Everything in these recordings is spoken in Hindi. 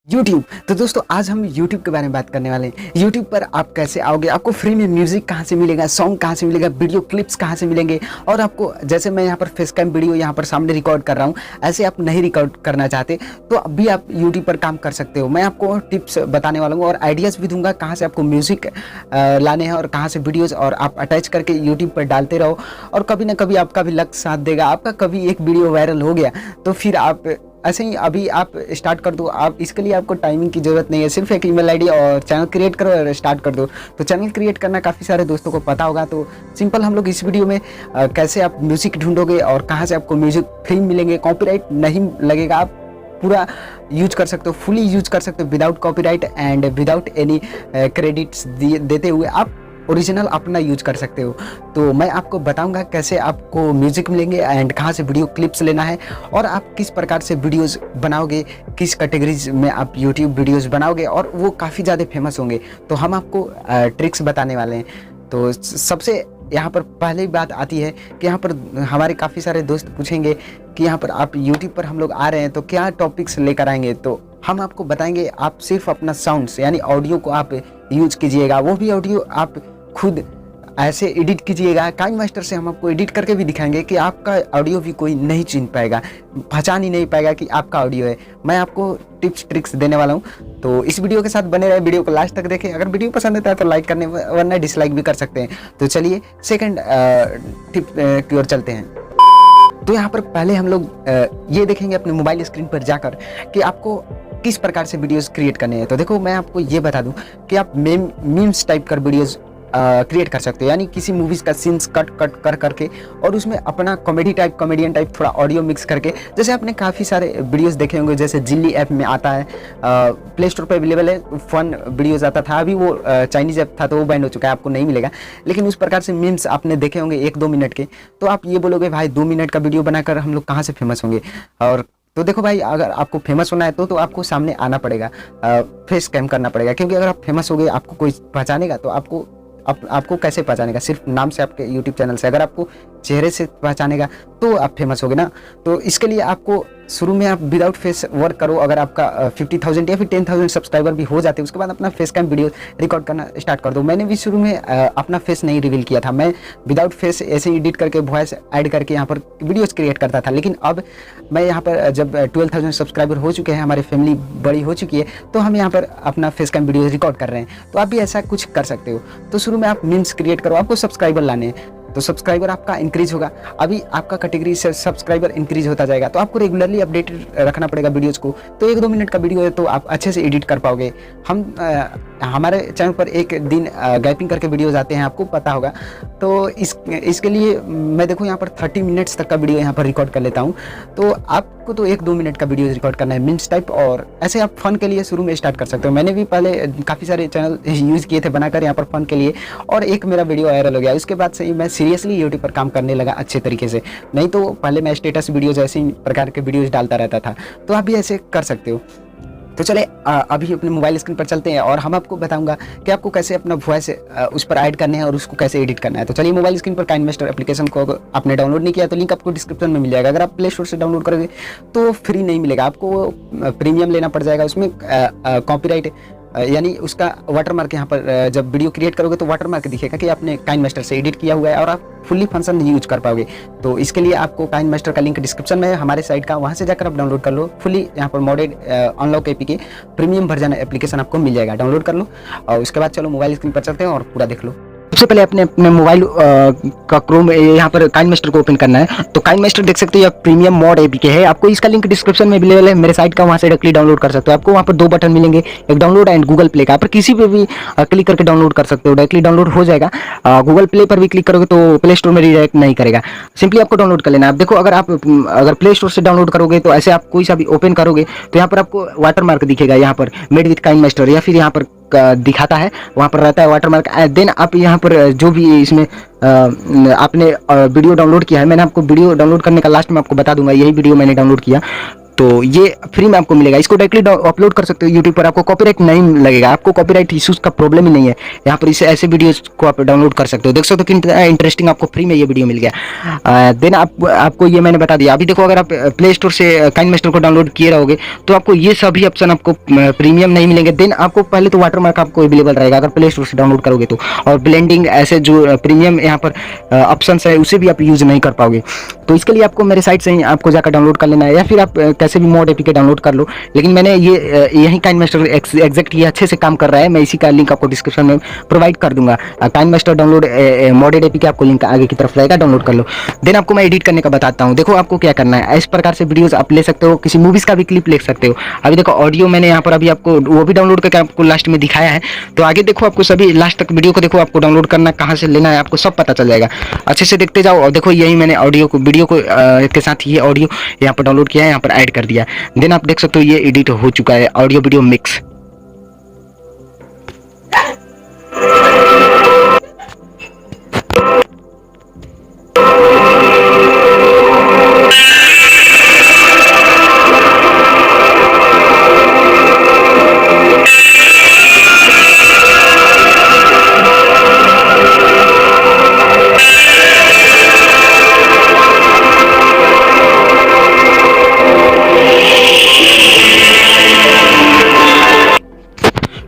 यूट्यूब। तो दोस्तों आज हम यूट्यूब के बारे में बात करने वाले हैं। यूट्यूब पर आप कैसे आओगे, आपको फ्री में म्यूजिक कहाँ से मिलेगा, सॉन्ग कहाँ से मिलेगा, वीडियो क्लिप्स कहाँ से मिलेंगे। और आपको जैसे मैं यहाँ पर फेस कैम वीडियो यहाँ पर सामने रिकॉर्ड कर रहा हूँ, ऐसे आप नहीं रिकॉर्ड करना चाहते तो अब भी आप यूट्यूब पर काम कर सकते हो। मैं आपको टिप्स बताने वाला हूँ और आइडियाज़ भी दूंगा कहाँ से आपको म्यूजिक लाने हैं और कहाँ से वीडियोज़ और आप अटैच करके यूट्यूब पर डालते रहो। और कभी ना कभी आपका भी लक साथ देगा। आपका कभी एक वीडियो वायरल हो गया तो फिर आप ऐसे ही अभी आप स्टार्ट कर दो। आप इसके लिए आपको टाइमिंग की ज़रूरत नहीं है, सिर्फ एक ईमेल आईडी और चैनल क्रिएट करो और स्टार्ट कर दो। तो चैनल क्रिएट करना काफ़ी सारे दोस्तों को पता होगा। तो सिंपल हम लोग इस वीडियो में कैसे आप म्यूज़िक ढूंढोगे और कहाँ से आपको म्यूज़िक फ्री मिलेंगे, कॉपीराइट नहीं लगेगा, आप पूरा यूज कर सकते हो, फुली यूज कर सकते हो without copyright and without any credits देते हुए आप ओरिजिनल अपना यूज कर सकते हो। तो मैं आपको बताऊंगा कैसे आपको म्यूजिक मिलेंगे एंड कहाँ से वीडियो क्लिप्स लेना है और आप किस प्रकार से वीडियोस बनाओगे, किस कैटेगरीज में आप यूट्यूब वीडियोस बनाओगे और वो काफ़ी ज़्यादा फेमस होंगे। तो हम आपको ट्रिक्स बताने वाले हैं। तो सबसे यहाँ पर पहले बात आती है कि यहाँ पर हमारे काफ़ी सारे दोस्त पूछेंगे कि यहाँ पर आप यूट्यूब पर हम लोग आ रहे हैं तो क्या टॉपिक्स लेकर आएंगे। तो हम आपको बताएंगे आप सिर्फ अपना साउंड्स यानी ऑडियो को आप यूज कीजिएगा, वो भी ऑडियो आप खुद ऐसे एडिट कीजिएगा। काइन मास्टर से हम आपको एडिट करके भी दिखाएंगे कि आपका ऑडियो भी कोई नहीं चिन्ह पाएगा, पहचान ही नहीं पाएगा कि आपका ऑडियो है। मैं आपको टिप्स ट्रिक्स देने वाला हूँ। तो इस वीडियो के साथ बने रहे, वीडियो को लास्ट तक देखें। अगर वीडियो पसंद आता है तो लाइक करने, वरना डिसलाइक भी कर सकते हैं। तो चलिए सेकंड टिप की ओर चलते हैं। तो यहाँ पर पहले हम लोग ये देखेंगे अपने मोबाइल स्क्रीन पर जाकर कि आपको किस प्रकार से वीडियोस क्रिएट करने हैं। तो देखो मैं आपको ये बता दूं कि आप मीम्स टाइप कर वीडियोस क्रिएट कर सकते हो, यानी किसी मूवीज़ का सीन्स कट कर करके और उसमें अपना कॉमेडी टाइप, कॉमेडियन टाइप थोड़ा ऑडियो मिक्स करके। जैसे आपने काफ़ी सारे वीडियोस देखे होंगे, जैसे जिल्ली ऐप में आता है, प्ले स्टोर पर अवेलेबल है, फन वीडियोस आता था। अभी वो चाइनीज़ ऐप था तो वो बैन हो चुका है, आपको नहीं मिलेगा। लेकिन उस प्रकार से मीम्स आपने देखे होंगे 1-2 मिनट के। तो आप ये बोलोगे भाई 2 मिनट का वीडियो बनाकर हम लोग कहाँ से फेमस होंगे। और तो देखो भाई, अगर आपको फेमस होना है तो आपको सामने आना पड़ेगा, फेस कैम करना पड़ेगा। क्योंकि अगर आप फेमस हो गए, आपको कोई पहचानेगा तो आपको कैसे पहचानेगा, सिर्फ नाम से, आपके यूट्यूब चैनल से। अगर आपको चेहरे से पहचानेगा तो आप फेमस होगे ना। तो इसके लिए आपको शुरू में आप विदाउट फेस वर्क करो। अगर आपका 50,000 या फिर 10,000 सब्सक्राइबर भी हो जाते हैं, उसके बाद अपना फेस कैम वीडियो रिकॉर्ड करना स्टार्ट कर दो। मैंने भी शुरू में अपना फेस नहीं रिवील किया था, मैं विदाउट फेस ऐसे ही एडिट करके वॉइस ऐड करके यहाँ पर वीडियोस क्रिएट करता था। लेकिन अब मैं यहाँ पर जब 12,000 सब्सक्राइबर हो चुके हैं, हमारी फैमिली बड़ी हो चुकी है, तो हम यहाँ पर अपना फेस कैम वीडियो रिकॉर्ड कर रहे हैं। तो आप भी ऐसा कुछ कर सकते हो। तो शुरू में आप मीम्स क्रिएट करो, आपको सब्सक्राइबर लाने हैं तो सब्सक्राइबर आपका इंक्रीज होगा। अभी आपका कैटेगरी से सब्सक्राइबर इंक्रीज होता जाएगा तो आपको रेगुलरली अपडेटेड रखना पड़ेगा वीडियोस को। तो 1-2 मिनट का वीडियो है तो आप अच्छे से एडिट कर पाओगे। हमारे चैनल पर एक दिन गैपिंग करके वीडियोस आते हैं, आपको पता होगा। तो इसके लिए मैं देखो यहाँ पर 30 मिनट्स तक का वीडियो यहाँ पर रिकॉर्ड कर लेता हूँ। तो आपको तो 1-2 मिनट का वीडियो रिकॉर्ड करना है मीम्स टाइप, और ऐसे आप फन के लिए शुरू में स्टार्ट कर सकते हो। मैंने भी पहले काफ़ी सारे चैनल यूज़ किए थे बनाकर यहाँ पर फन के लिए, और एक मेरा वीडियो वायरल हो गया। उसके बाद से ही मैं सीरियसली यूट्यूब पर काम करने लगा अच्छे तरीके से। नहीं तो पहले मैं स्टेटस वीडियोज ऐसे ही प्रकार के वीडियोज डालता रहता था। तो आप भी ऐसे कर सकते हो। तो चले अभी अपने मोबाइल स्क्रीन पर चलते हैं और हम आपको बताऊंगा कि आपको कैसे अपना वॉइस उस पर ऐड करने हैं और उसको कैसे एडिट करना है। तो चलिए मोबाइल स्क्रीन पर काइन मास्टर एप्लीकेशन को आपने डाउनलोड नहीं किया तो लिंक आपको डिस्क्रिप्शन में मिल जाएगा। अगर आप प्ले स्टोर से डाउनलोड करोगे तो फ्री नहीं मिलेगा, आपको प्रीमियम लेना पड़ जाएगा। उसमें कॉपीराइट यानी उसका वाटरमार्क, यहाँ पर जब वीडियो क्रिएट करोगे तो वाटरमार्क दिखेगा कि आपने काइन मास्टर से एडिट किया हुआ है और आप फुल्ली फंक्शन यूज कर पाओगे। तो इसके लिए आपको काइन मास्टर का लिंक डिस्क्रिप्शन में है हमारे साइट का, वहाँ से जाकर आप डाउनलोड कर लो। फुल्ली यहाँ पर modded unlock APK premium version application आपको मिल जाएगा, डाउनलोड कर लो। और उसके बाद चलो मोबाइल स्क्रीन पर चलते हैं और पूरा देख लो। सबसे पहले अपने मोबाइल का क्रोम यहाँ पर काइन मास्टर को ओपन करना है। तो काइन मास्टर देख सकते हो, यह प्रीमियम मॉड एपीके है। आपको इसका लिंक डिस्क्रिप्शन में अवेलेबल है मेरे साइट का, वहाँ से डायरेक्टली डाउनलोड कर सकते हो। आपको वहाँ पर 2 बटन मिलेंगे, एक डाउनलोड एंड गूगल प्ले का। आप किसी पे भी क्लिक करके डाउनलोड कर सकते हो, डायरेक्टली डाउनलोड हो जाएगा। गूगल प्ले पर भी क्लिक करोगे तो प्ले स्टोर में रिडायरेक्ट नहीं करेगा, सिंपली आपको डाउनलोड कर लेना है। आप देखो, अगर प्ले स्टोर से डाउनलोड करोगे तो ऐसे आप कोई सा भी ओपन करोगे तो यहाँ पर आपको वाटरमार्क दिखेगा, यहाँ पर मेड विद काइन मास्टर, या फिर यहाँ पर दिखाता है, वहाँ पर रहता है वाटरमार्क। देन आप यहाँ पर जो भी इसमें आपने वीडियो डाउनलोड किया है, मैंने आपको वीडियो डाउनलोड करने का लास्ट में आपको बता दूंगा, यही वीडियो मैंने डाउनलोड किया। तो ये फ्री में आपको मिलेगा, इसको डायरेक्टली अपलोड कर सकते हो यूट्यूब पर, आपको कॉपीराइट नहीं लगेगा, आपको कॉपीराइट इश्यूज का प्रॉब्लम ही नहीं है। यहाँ पर इसे ऐसे वीडियोस को आप डाउनलोड कर सकते हो, देख सकते हो कि इंटरेस्टिंग आपको फ्री में ये वीडियो मिल गया। देन आपको ये मैंने बता दिया। अभी देखो अगर आप प्ले स्टोर से काइनमास्टर को डाउनलोड किए रहोगे तो आपको ये सभी ऑप्शन आपको प्रीमियम नहीं मिलेंगे। देन आपको पहले तो वाटरमार्क आपको अवेलेबल रहेगा अगर प्ले स्टोर से डाउनलोड करोगे तो, और ब्लेंडिंग ऐसे जो प्रीमियम यहाँ पर ऑप्शन है उसे भी आप यूज नहीं कर पाओगे। तो इसके लिए आपको मेरे साइट से ही आपको जाकर डाउनलोड कर लेना है, या फिर आप कैसे भी मॉड एपीके डाउनलोड कर लो। लेकिन मैंने ये यही काइनमास्टर एग्जैक्ट ये अच्छे से काम कर रहा है, मैं इसी का लिंक आपको डिस्क्रिप्शन में प्रोवाइड कर दूंगा। काइनमास्टर डाउनलोड मॉडेड एपीके आपको लिंक आगे की तरफ रहेगा, डाउनलोड कर लो। देन आपको मैं एडिट करने का बताता हूँ। देखो आपको क्या करना है, इस प्रकार से वीडियोस आप ले सकते हो, किसी मूवीज का भी क्लिप ले सकते हो। अभी देखो ऑडियो मैंने यहाँ पर अभी आपको वो भी डाउनलोड करके आपको लास्ट में दिखाया है। तो आगे देखो आपको सभी लास्ट तक वीडियो को देखो, आपको डाउनलोड करना कहाँ से लेना है आपको सब पता चल जाएगा, अच्छे से देखते जाओ। और देखो यही मैंने ऑडियो को वीडियो को के साथ ये ऑडियो यहाँ पर डाउनलोड किया है, यहाँ पर ऐड कर दिया। देन आप देख सकते हो ये एडिट हो चुका है, ऑडियो वीडियो मिक्स।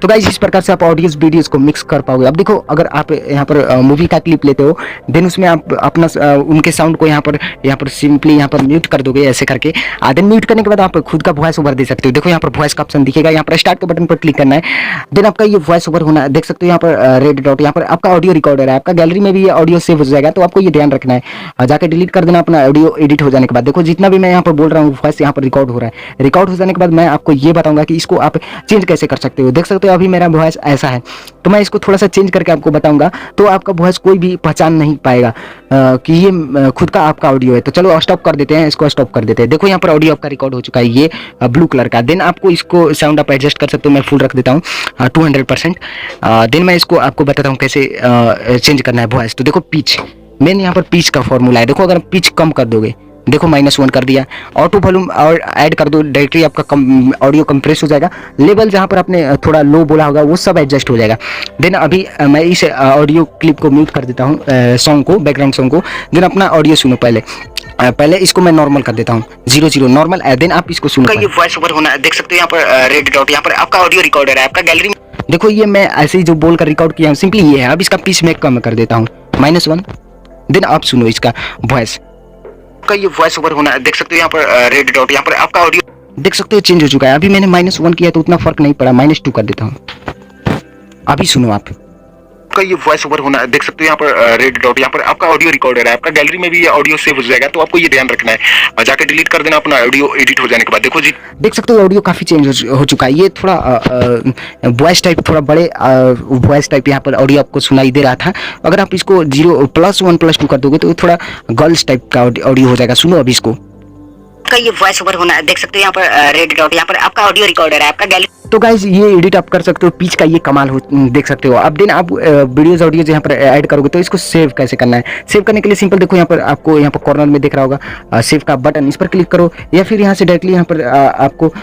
तो गाइस इस प्रकार से आप ऑडियोज वीडियोस को मिक्स कर पाओगे। अब देखो अगर आप यहाँ पर मूवी का क्लिप लेते हो, देन उसमें आप अपना उनके साउंड को यहाँ पर सिंपली यहाँ पर म्यूट कर दोगे ऐसे करके। देन म्यूट करने के बाद आप खुद का वॉइस ओवर दे सकते हो। देखो यहाँ पर वॉइस का ऑप्शन दिखेगा, यहाँ पर स्टार्ट के बटन पर क्लिक करना है। देन आपका ये वॉइस ओवर होना है, देख सकते हो यहाँ पर रेड डॉट, यहाँ पर आपका ऑडियो रिकॉर्डर है, आपका गैलरी में भी ये ऑडियो सेव हो जाएगा। तो आपको ये ध्यान रखना है, जाकर डिलीट कर देना अपना ऑडियो एडिट हो जाने के बाद। देखो जितना भी मैं यहाँ पर बोल रहा हूँ वॉइस यहाँ पर रिकॉर्ड हो रहा है। रिकॉर्ड हो जाने के बाद मैं आपको ये बताऊंगा कि इसको आप चेंज कैसे कर सकते हो। देख सकते हो अभी मेरा वॉइस ऐसा है, तो मैं इसको थोड़ा सा चेंज करके आपको बताऊंगा, तो आपका वॉइस कोई भी पहचान नहीं पाएगा कि ये खुद का आपका ऑडियो है। तो चलो स्टॉप कर देते हैं, इसको स्टॉप कर देते हैं। देखो यहाँ पर ऑडियो आपका रिकॉर्ड हो चुका है, ये ब्लू कलर का। देन आपको इसको साउंड आप एडजस्ट कर सकते हो, मैं फुल रख देता हूँ 200%। देन मैं इसको आपको बताता हूँ कैसे चेंज करना है वॉइस। तो देखो पिच, मेन यहाँ पर पिच का फॉर्मूला है। देखो अगर पिच कम कर दोगे, देखो -1 कर दिया। ऑटो वॉल्यूम और ऐड कर दो, डायरेक्टली आपका ऑडियो कंप्रेस हो जाएगा। लेवल जहाँ पर आपने थोड़ा लो बोला होगा वो सब एडजस्ट हो जाएगा। देन अभी मैं इस ऑडियो क्लिप को म्यूट कर देता हूँ, सॉन्ग को, बैकग्राउंड सॉन्ग को। देन अपना ऑडियो सुनो पहले इसको मैं नॉर्मल कर देता हूँ, 0 नॉर्मल। देन आप इसको सुनो, ये वॉइस ओवर होना है, देख सकते हो यहाँ पर रेड डॉट, यहाँ पर आपका ऑडियो रिकॉर्डर है, आपका गैलरी में। देखो ये मैं ऐसे ही जो बोल कर रिकॉर्ड किया हूँ सिंपली ये है। अब इसका पिच मैं कम कर देता हूँ, -1। देन आप सुनो इसका वॉइस का, ये वॉइस ओवर होना है, देख सकते हो यहाँ पर रेड डॉट, यहाँ पर आपका ऑडियो देख सकते हो चेंज हो चुका है। अभी मैंने -1 किया तो उतना फर्क नहीं पड़ा, -2 कर देता हूँ। अभी सुनो आप का, ये वॉइस ओवर होना है, देख सकते हो यहाँ पर रेड डॉट, यहाँ पर आपका ऑडियो रिकॉर्डर है, आपका गैलरी में भी ये ऑडियो सेव हो जाएगा। तो आपको ये ध्यान रखना है, जाकर डिलीट कर देना अपना ऑडियो एडिट हो जाने के बाद। देखो जी देख सकते हो ऑडियो काफी चेंज हो चुका है। ये थोड़ा वॉइस टाइप, थोड़ा बड़े वॉइस टाइप यहाँ पर ऑडियो आपको सुनाई दे रहा था। अगर आप इसको 0+1+2 कर दोगे तो थोड़ा गर्ल्स टाइप का ऑडियो हो जाएगा। सुनो अभी इसको का, ये वॉइस ओवर होना है, देख सकते हो यहाँ पर रेड डॉट, यहाँ पर आपका ऑडियो रिकॉर्डर है, आपका गैलरी। तो गाइज ये एडिट आप कर सकते हो, पिच का ये कमाल हो देख सकते हो। अब दिन आप वीडियोस ऑडियोज यहाँ पर ऐड करोगे तो इसको सेव कैसे करना है। सेव करने के लिए सिंपल देखो यहाँ पर आपको यहाँ पर कॉर्नर में दिख रहा होगा सेव का बटन, इस पर क्लिक करो, या फिर यहाँ से डायरेक्टली यहाँ पर आपको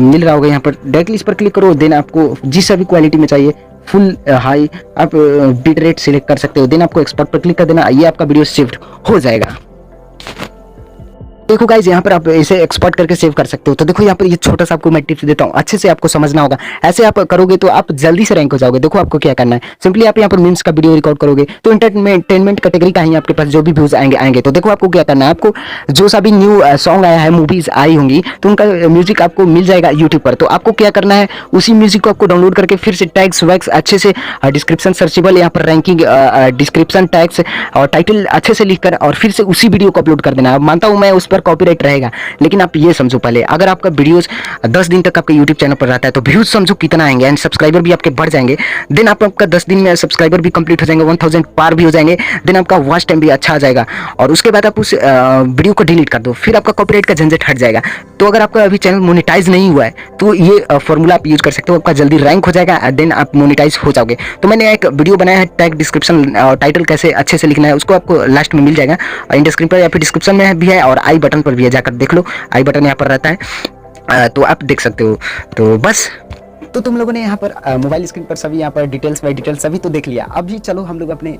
मिल रहा होगा, यहाँ पर डायरेक्टली इस पर क्लिक करो। देन आपको जिस भी क्वालिटी में चाहिए, फुल हाई आप बिट रेट सिलेक्ट कर सकते हो। देन आपको एक्सपोर्ट पर क्लिक कर देना, ये आपका वीडियो सेव हो जाएगा। देखो गाइज यहाँ पर आप इसे एक्सपोर्ट करके सेव कर सकते हो। तो देखो यहाँ पर ये छोटा सा आपको मैं टिप्स देता हूँ, अच्छे से आपको समझना होगा। ऐसे आप करोगे तो आप जल्दी से रैंक हो जाओगे। देखो आपको क्या करना है, सिंपली आप यहाँ पर मीम्स का वीडियो रिकॉर्ड करोगे तो एंटरटेनमेंट कैटेगरी का ही आपके पास जो भी व्यूज आएंगे। तो देखो आपको क्या करना है, आपको जो सा भी न्यू सॉन्ग आया है, मूवीज आई होंगी, तो उनका म्यूजिक आपको मिल जाएगा यूट्यूब पर। तो आपको क्या करना है, उसी म्यूजिक को आपको डाउनलोड करके फिर से टैग्स वैग्स अच्छे से, डिस्क्रिप्शन सर्चेबल, यहाँ पर रैंकिंग, डिस्क्रिप्शन टैग्स और टाइटल अच्छे से लिखकर और फिर से उसी वीडियो को अपलोड कर देना। मानता हूँ मैं उस पर कॉपीराइट रहेगा, लेकिन आप ये समझो पहले, अगर आपका वीडियोस 10 दिन तक आपके यूट्यूब चैनल पर रहता है तो व्यूज समझो कितना आएंगे एंड सब्सक्राइबर भी आपके बढ़ जाएंगे। देन आपका 10 दिन में सब्सक्राइबर भी कंप्लीट हो जाएंगे, 1000 पार भी हो जाएंगे। देन आपका वॉच टाइम भी अच्छा आ जाएगा और उसके बाद आप उस वीडियो को डिलीट कर दो, फिर आपका कॉपीराइट का झंझट हट जाएगा। तो अगर आपका अभी चैनल मोनेटाइज नहीं हुआ है तो ये फॉर्मूला आप यूज कर सकते हो, आपका जल्दी रैंक हो जाएगा, देन आप मोनेटाइज हो जाओगे। तो मैंने एक वीडियो बनाया है, टैग, डिस्क्रिप्शन और टाइटल कैसे अच्छे से लिखना है, उसको आपको लास्ट में मिल जाएगा, इंड स्क्रीन पर या फिर डिस्क्रिप्शन में भी है और आई बटन पर भी है, जाकर देख लो, आई बटन यहाँ पर रहता है। तो आप देख सकते हो। तो बस तो तुम लोगों ने यहाँ पर मोबाइल स्क्रीन पर सभी यहाँ पर डिटेल्स बाय डिटेल्स सभी तो देख लिया। अभी चलो हम लोग अपने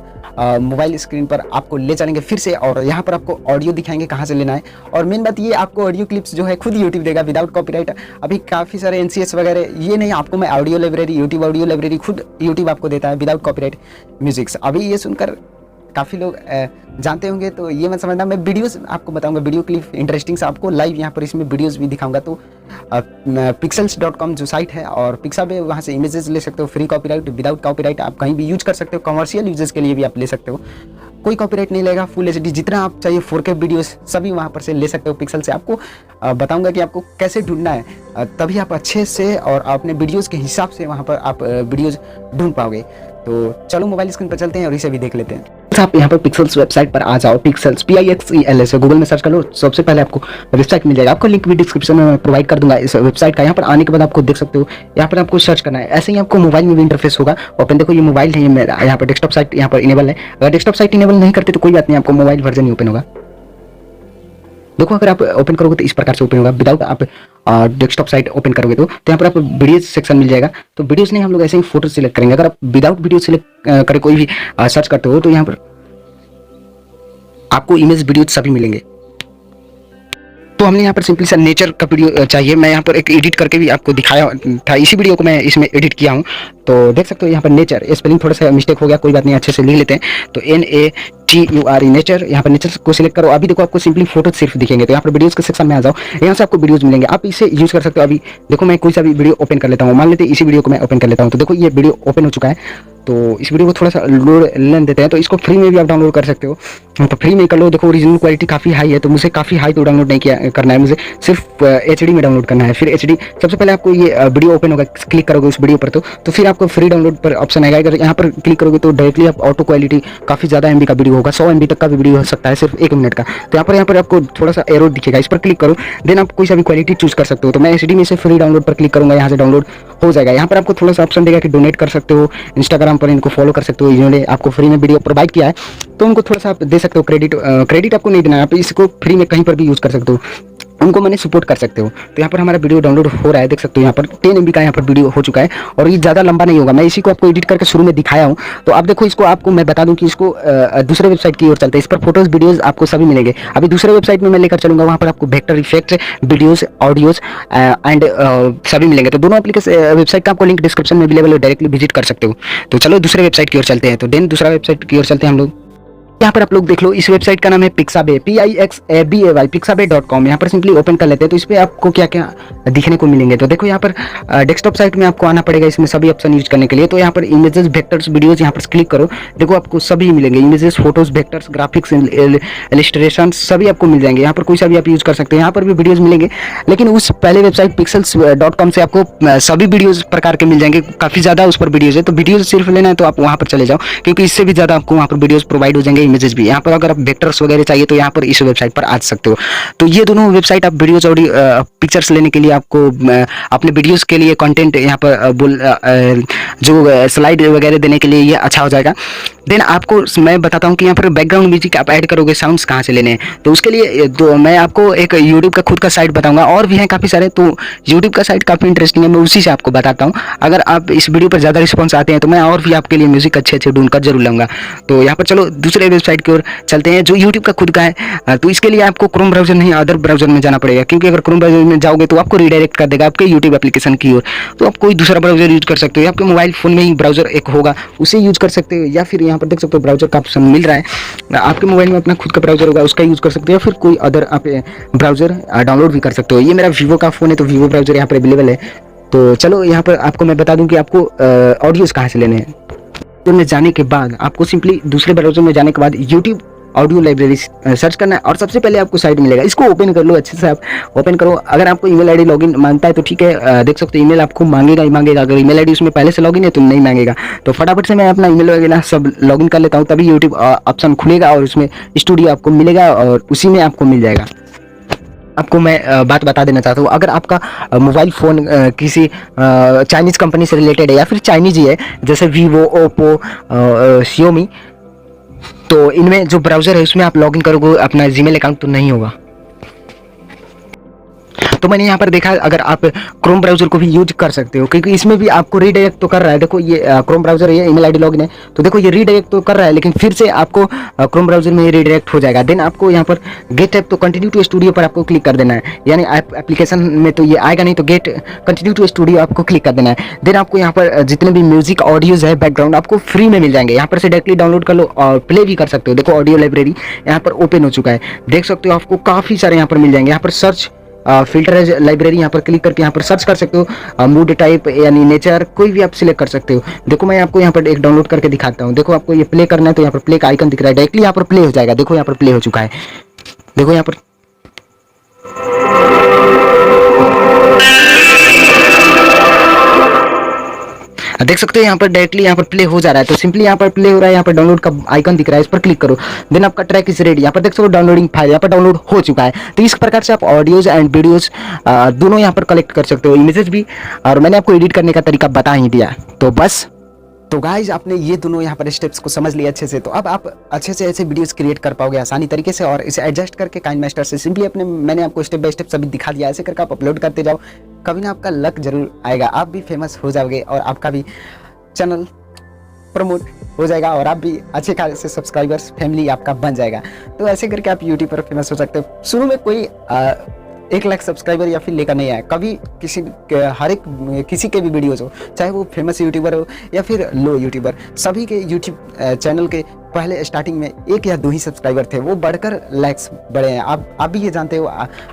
मोबाइल स्क्रीन पर आपको ले चलेंगे फिर से, और यहाँ पर आपको ऑडियो दिखाएंगे कहाँ से लेना है। और मेन बात ये, आपको ऑडियो क्लिप्स जो है खुद यूट्यूब देगा विदाउट कॉपीराइट। अभी काफ़ी सारे एनसीएस वगैरह ये नहीं, आपको मैं audio library, YouTube audio library खुद यूट्यूब आपको देता है विदाउट कॉपीराइट म्यूजिक्स। अभी ये सुनकर काफ़ी लोग जानते होंगे, तो ये मत समझना। मैं वीडियोस आपको बताऊंगा, वीडियो क्लिप इंटरेस्टिंग से आपको लाइव यहाँ पर इसमें वीडियोस भी दिखाऊंगा। तो pixels.com जो साइट है और पिक्साबे, वहाँ से इमेजेस ले सकते हो फ्री कॉपीराइट विदाउट कॉपीराइट। आप कहीं भी यूज कर सकते हो, कमर्शियल यूजेस के लिए भी आप ले सकते हो, कोई कॉपीराइट नहीं लेगा। फुल एचडी जितना आप चाहिए 4K वीडियोस सभी वहाँ पर से ले सकते हो पिक्सल से। आपको बताऊंगा कि आपको कैसे ढूंढना है, तभी आप अच्छे से और अपने वीडियोस के हिसाब से वहाँ पर आप वीडियोस ढूंढ पाओगे। तो चलो मोबाइल स्क्रीन पर चलते हैं और इसे भी देख लेते हैं। आप यहाँ पर पिक्सल्स वेबसाइट पर आ जाओ, पिक्सल्स PIXELS गूगल में सर्च कर लो, सबसे पहले आपको वेबसाइट मिल जाएगा। आपको लिंक भी डिस्क्रिप्शन में मैं प्रोवाइड कर दूंगा इस वेबसाइट का। यहाँ पर आने के बाद आपको देख सकते हो, यहाँ पर आपको सर्च करना है। ऐसे ही आपको मोबाइल में भी इंटरफेस होगा। ओपन देखो, ये मोबाइल है, ये मेरा यहाँ पर डेस्कटॉप साइट यहाँ पर इनेबल है। अगर डेस्कटॉप साइट इनेबल नहीं करते तो कोई बात नहीं, आपको मोबाइल वर्जन ही ओपन होगा। देखो अगर आप ओपन करोगे तो इस प्रकार से ओपन होगा। विदाउट आप डेस्कटॉप साइट ओपन करोगे तो यहाँ पर आपको वीडियोस सेक्शन मिल जाएगा। तो वीडियोस नहीं, हम लोग ऐसे ही फोटो सिलेक्ट करेंगे। अगर आप विदाउट वीडियो सिलेक्ट करे कोई भी सर्च करते हो तो यहाँ पर आपको इमेज वीडियो सभी मिलेंगे। तो हमने यहाँ पर सिंपली सा नेचर का वीडियो चाहिए। मैं यहाँ पर एक एडिट करके भी आपको दिखाया था, इसी वीडियो को मैं इसमें एडिट किया हूँ। तो देख सकते हो यहाँ पर नेचर, स्पेलिंग थोड़ा सा मिस्टेक हो गया, कोई बात नहीं, अच्छे से लिख लेते हैं। तो NATURE नेचर, यहाँ पर नेचर को सिलेक्ट करो। अभी देखो आपको सिंपली फोटो सिर्फ दिखेंगे। तो यहाँ पर वीडियोस के सेक्शन में आ जाओ, यहाँ से आपको वीडियोस मिलेंगे, आप इसे यूज कर सकते हो। अभी देखो मैं कोई सा भी वीडियो ओपन कर लेता हूँ, मान लेते हैं इसी वीडियो को मैं ओपन कर लेता हूँ। तो देखो ये वीडियो ओपन हो चुका है। तो इस वीडियो को थोड़ा सा लोड लेने देते हैं। तो इसको फ्री में भी आप डाउनलोड कर सकते हो, तो फ्री में कर लो। देखो ओरिजिनल क्वालिटी काफ़ी हाई है, तो मुझे काफ़ी हाई तो डाउनलोड नहीं किया करना है, मुझे सिर्फ HD में डाउनलोड करना है। फिर HD सबसे पहले आपको ये वीडियो ओपन होगा, क्लिक करोगे उस वीडियो पर तो फिर आपको फ्री डाउनलोड पर ऑप्शन आएगा। अगर यहाँ पर क्लिक करोगे तो डायरेक्टली आप ऑटो क्वालिटी काफ़ी ज़्यादा MB का वीडियो होगा, 100 MB तक का भी वीडियो हो सकता है सिर्फ 1 मिनट का। तो यहाँ पर आपको थोड़ा सा एरो दिखेगा, इस पर क्लिक करो, देन आप कोई सा भी क्वालिटी चूज कर सकते हो। तो मैं HD में से फ्री डाउनलोड पर क्लिक करूँगा, यहाँ से डाउनलोड हो जाएगा। यहाँ पर आपको थोड़ा सा ऑप्शन देगा कि डोनेट कर सकते हो, इंस्टाग्राम पर इनको फॉलो कर सकते हो, इन्होंने आपको फ्री में वीडियो प्रोवाइड किया है तो उनको थोड़ा सा आप दे सकते हो क्रेडिट। क्रेडिट आपको नहीं देना है, आप इसको फ्री में कहीं पर भी यूज कर सकते हो, उनको मैंने सपोर्ट कर सकते हो। तो यहाँ पर हमारा वीडियो डाउनलोड हो रहा है, देख सकते हो यहाँ पर 10 MB का यहाँ पर वीडियो हो चुका है और ये ज़्यादा लंबा नहीं होगा। मैं इसी को आपको एडिट करके शुरू में दिखाया हूँ। तो आप देखो इसको, आपको मैं बता दूं कि इसको दूसरे वेबसाइट की ओर चलते हैं। इस पर फोटोज वीडियोज आपको सभी मिलेंगे। अभी दूसरे वेबसाइट में मैं लेकर चलूंगा, वहाँ पर आपको vector effects, videos, audios and सभी मिलेंगे। तो दोनों एप्लीकेशन वेबसाइट का आपको लिंक डिस्क्रिप्शन में अवेलेबल है, डायरेक्टली विजिट कर सकते हो। तो चलो दूसरे वेबसाइट की ओर चलते हैं। तो देन दूसरा वेबसाइट की ओर चलते हैं हम लोग। यहाँ पर आप लोग देख लो, इस वेबसाइट का नाम है पिक्साबे, PIXABAY पिक्साबे.com। यहाँ पर सिंपली ओपन कर लेते हैं। तो इस पर आपको क्या क्या दिखने को मिलेंगे, तो देखो यहाँ पर डेस्कटॉप साइट में आपको आना पड़ेगा, इसमें सभी ऑप्शन यूज करने के लिए। तो यहाँ पर इमेजेस, वेक्टर्स, वीडियोस, यहाँ पर क्लिक करो, देखो आपको सभी मिलेंगे, images, photos, vectors, graphics, illustration सभी आपको मिल जाएंगे। यहाँ पर कोई सा भी आप यूज कर सकते हैं, यहाँ पर भी वीडियोज मिलेंगे। लेकिन उस पहले वेबसाइट pixels.com से आपको सभी वीडियोज प्रकार के मिल जाएंगे, काफी ज्यादा उस पर वीडियोज है। तो वीडियोज सिर्फ लेना है तो आप वहाँ पर चले जाओ, क्योंकि इससे भी ज्यादा आपको वहाँ पर वीडियोज प्रोवाइड हो जाएंगे, इमेजेस भी। यहाँ पर अगर आप वेक्टर्स वगैरह चाहिए तो यहाँ पर इस वेबसाइट पर आ सकते हो। तो ये दोनों वेबसाइट आप वीडियोज और पिक्चर्स लेने के लिए, आपको अपने वीडियोस के लिए कंटेंट यहाँ पर जो स्लाइड वगैरह देने के लिए ये अच्छा हो जाएगा। देन आपको मैं बताता हूँ कि यहाँ पर बैकग्राउंड म्यूजिक आप ऐड करोगे, साउंड्स कहाँ से लेने हैं। तो उसके लिए तो मैं आपको एक यूट्यूब का खुद का साइट बताऊंगा, और भी हैं काफ़ी सारे। तो यूट्यूब का साइट काफ़ी इंटरेस्टिंग है, मैं उसी से आपको बताता हूँ। अगर आप इस वीडियो पर ज़्यादा रिस्पॉन्स आते हैं तो मैं और भी आपके लिए म्यूजिक अच्छे अच्छे ढूंढ कर जरूर लाऊंगा। तो यहाँ पर चलो दूसरे वेबसाइट की ओर चलते हैं जो यूट्यूब का खुद का है। तो इसके लिए आपको क्रोम ब्राउजर नहीं, अदर ब्राउजर में जाना पड़ेगा, क्योंकि अगर क्रोम ब्राउजर में जाओगे तो आपको रिडायरेक्ट कर देगा आपके यूट्यूब एप्लीकेशन की ओर। तो आप कोई दूसरा ब्राउजर यूज कर सकते हो, आपके मोबाइल फोन में ही ब्राउजर एक होगा, उसे यूज कर सकते हो। या फिर यहाँ पर देख सकते हो ब्राउजर का ऑप्शन मिल रहा है, आपके मोबाइल में अपना खुद का ब्राउजर होगा, उसका यूज कर सकते हो, या फिर कोई अदर आप ब्राउजर डाउनलोड भी कर सकते हो। ये मेरा वीवो का फोन है, तो वीवो ब्राउजर यहाँ पर अवेलेबल है। तो चलो यहाँ पर आपको मैं बता दूं कि आपको ऑडियोज कहाँ से लेने हैं। तो में जाने के बाद आपको सिंपली दूसरे ब्राउजर में जाने के बाद यूट्यूब ऑडियो लाइब्रेरी सर्च करना है, और सबसे पहले आपको साइट मिलेगा, इसको ओपन कर लो, अच्छे से आप ओपन करो। अगर आपको ईमेल आईडी लॉगिन मांगता है तो ठीक है, देख सकते हो ईमेल आपको मांगेगा ही मांगेगा। अगर ईमेल आईडी उसमें पहले से लॉगिन है तो नहीं मांगेगा। तो फटाफट से मैं अपना ईमेल वगैरह सब लॉगिन कर लेता हूँ, तभी यूट्यूब ऑप्शन खुलेगा और उसमें स्टूडियो आपको मिलेगा और उसी में आपको मिल जाएगा। आपको मैं बात बता देना चाहता हूँ, अगर आपका मोबाइल फ़ोन किसी चाइनीज़ कंपनी से रिलेटेड है या फिर चाइनीज़ ही है, जैसे वीवो, ओप्पो, शियोमी, तो इनमें जो ब्राउज़र है उसमें आप लॉगिन करोगे अपना जीमेल अकाउंट तो नहीं होगा। तो मैंने यहाँ पर देखा अगर आप क्रोम ब्राउजर को भी यूज कर सकते हो, क्योंकि इसमें भी आपको रीडायरेक्ट तो कर रहा है। देखो ये क्रोम ब्राउजर है, ईमेल आईडी लॉगिन है, तो देखो ये रीडायरेक्ट तो कर रहा है, लेकिन फिर से आपको क्रोम ब्राउजर में रीडायरेक्ट हो जाएगा। देन आपको यहाँ पर गेट ऐप तो कंटिन्यू टू स्टूडियो पर आपको क्लिक कर देना है, यानी एप्लीकेशन में तो ये आएगा नहीं, तो गेट कंटिन्यू टू स्टूडियो आपको क्लिक कर देना है। देन आपको यहाँ पर जितने भी म्यूजिक ऑडियोज है बैकग्राउंड आपको फ्री में मिल जाएंगे। यहाँ पर से डायरेक्टली डाउनलोड कर लो और प्ले भी कर सकते हो। देखो ऑडियो लाइब्रेरी यहाँ पर ओपन हो चुका है, देख सकते हो, आपको काफी सारे यहाँ पर मिल जाएंगे। यहाँ पर सर्च फिल्टर लाइब्रेरी यहाँ पर क्लिक करके यहाँ पर सर्च कर सकते हो, मूड टाइप यानी नेचर कोई भी आप सिलेक्ट कर सकते हो। देखो मैं आपको यहाँ पर एक डाउनलोड करके दिखाता हूँ। देखो आपको ये प्ले करना है तो यहाँ पर प्ले का आइकन दिख रहा है, डायरेक्टली यहाँ पर प्ले हो जाएगा। देखो यहाँ पर प्ले हो चुका है, देखो यहाँ पर देख सकते हो यहाँ पर डायरेक्टली यहाँ पर प्ले हो जा रहा है। तो सिंपली यहाँ पर प्ले हो रहा है, यहाँ पर डाउनलोड का आइकन दिख रहा है, इस पर क्लिक करो। देन आपका ट्रैक इज रेडी, यहाँ पर देख सकते हो डाउनलोडिंग फाइल यहाँ पर डाउनलोड हो चुका है। तो इस प्रकार से आप ऑडियोज एंड वीडियोज दोनों यहाँ पर कलेक्ट कर सकते हो, इमेजेस भी, और मैंने आपको एडिट करने का तरीका बता ही दिया। तो बस, तो गाइज आपने ये दोनों यहाँ पर स्टेप्स को समझ लिया अच्छे से, तो अब आप अच्छे से ऐसे वीडियोस क्रिएट कर पाओगे आसानी तरीके से, और इसे एडजस्ट करके काइन मास्टर से सिंपली अपने मैंने आपको स्टेप बाय स्टेप सभी दिखा दिया। ऐसे करके आप अपलोड करते जाओ, कभी ना आपका लक जरूर आएगा, आप भी फेमस हो जाओगे और आपका भी चैनल प्रमोट हो जाएगा और आप भी अच्छे खासे सब्सक्राइबर्स फैमिली आपका बन जाएगा। तो ऐसे करके आप यूट्यूब पर फेमस हो सकते हो। शुरू में कोई 1 लाख सब्सक्राइबर या फिर लेकर नहीं आया कभी, किसी के भी वीडियोज हो, चाहे वो फेमस यूट्यूबर हो या फिर लो यूट्यूबर, सभी के यूट्यूब चैनल के पहले स्टार्टिंग में 1 या 2 ही सब्सक्राइबर थे, वो बढ़कर लाइक्स बढ़े हैं। आप भी ये जानते हो,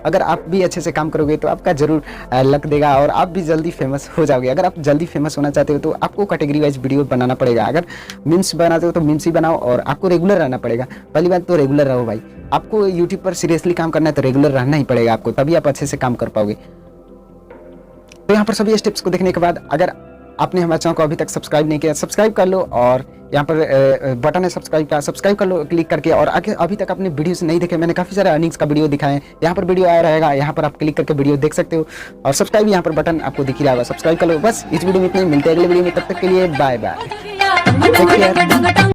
अगर आप भी अच्छे से काम करोगे तो आपका जरूर लक देगा और आप भी जल्दी फेमस हो जाओगे। अगर आप जल्दी फेमस होना चाहते हो तो आपको कैटेगरी वाइज वीडियो बनाना पड़ेगा। अगर मीम्स बनाते हो तो मीम्स ही बनाओ, और आपको रेगुलर रहना पड़ेगा। पहली बात तो रेगुलर रहो भाई, आपको यूट्यूब पर सीरियसली काम करना है तो रेगुलर रहना ही पड़ेगा आपको, तभी आप अच्छे से काम कर पाओगे। तो यहाँ पर सभी स्टेप्स को देखने के बाद अगर आपने हमारे चैनल को अभी तक सब्सक्राइब नहीं किया, सब्सक्राइब कर लो, और यहाँ पर बटन है सब्सक्राइब का, सब्सक्राइब कर लो क्लिक करके। और आगे अभी तक आपने वीडियो से नहीं देखे, मैंने काफ़ी सारे अर्निंग्स का वीडियो दिखाए हैं, यहाँ पर वीडियो आया रहेगा, यहाँ पर आप क्लिक करके वीडियो देख सकते हो, और सब्सक्राइब यहाँ पर बटन आपको दिख रहा होगा, सब्सक्राइब कर लो। बस इस वीडियो में इतना ही, मिलते हैं अगले वीडियो में, तब तक के लिए बाय बाय, टेक केयर।